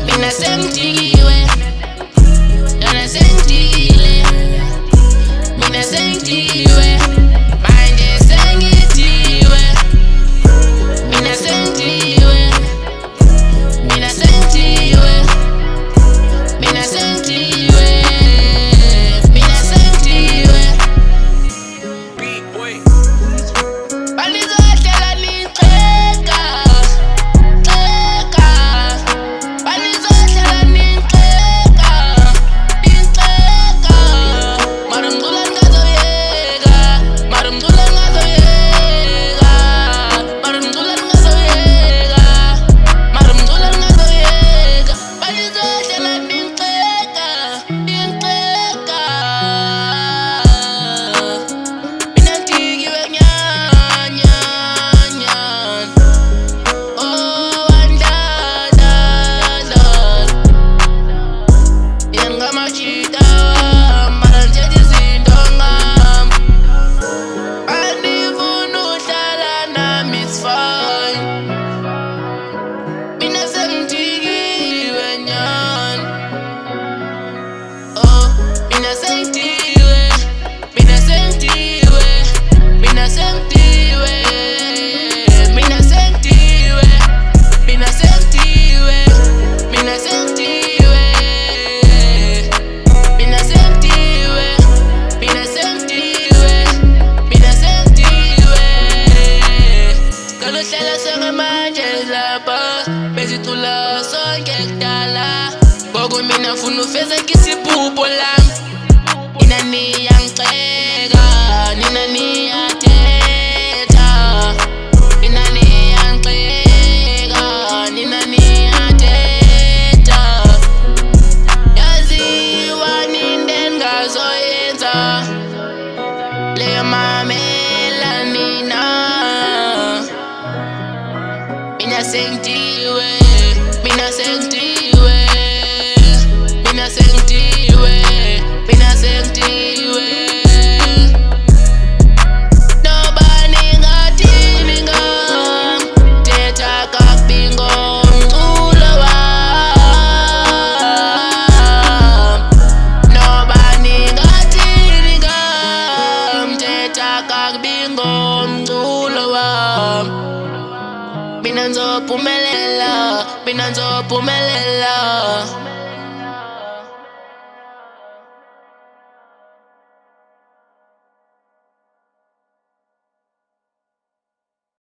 Mina sengitikiwe, yona sengitile. Mina sengitiwe, manje sengitiwe. Mina sengitiwe, mina sengitiwe, mina sengitiwe, mina sengitiwe. Banizohlela nixeka, xeka. Banizohlela nixeka, nixeka. Mara umculo ningazoyeka, mara umculo ningazoyeka, mara umculo ningazoyeka, mara umculo ningazoyeka. Banizohlela nixeka, nixeka. Mina ngitikiwe nyanya, nyanya. Oh, andadada. Yangamashita, mara nithetha izinto ngami. Andifuni uhlala nami, it's fine. Mina sengitikiwe nyana. Oh, mina sengitiwe, mina sengitiwe, mina sengitiwe, mina sengitiwe, mina sengitiwe, mina sengitiwe, mina sengitiwe, mina sengitiwe, mina sengitiwe. Kaluhlala sengamanje lapha, bezicula sonke kudala. Ngoku mina ngifuna ufezekise iphupho lami. Nina niyangixeka, nina niyathetha. Nina niyangixeka, nina niyathetha. Yaziwa nini engazoyenza, leyo mamela nina. Mina sengitiwe, mina sengitiwe, mina sengitiwe, mina sengitiwe. Nobani ngathini ngami, thetha kakubi ngomculo wami. Nobani ngathini ngami, thetha kakubi ngomculo wami. Mina ngizophumelela, mina ngizophumelela.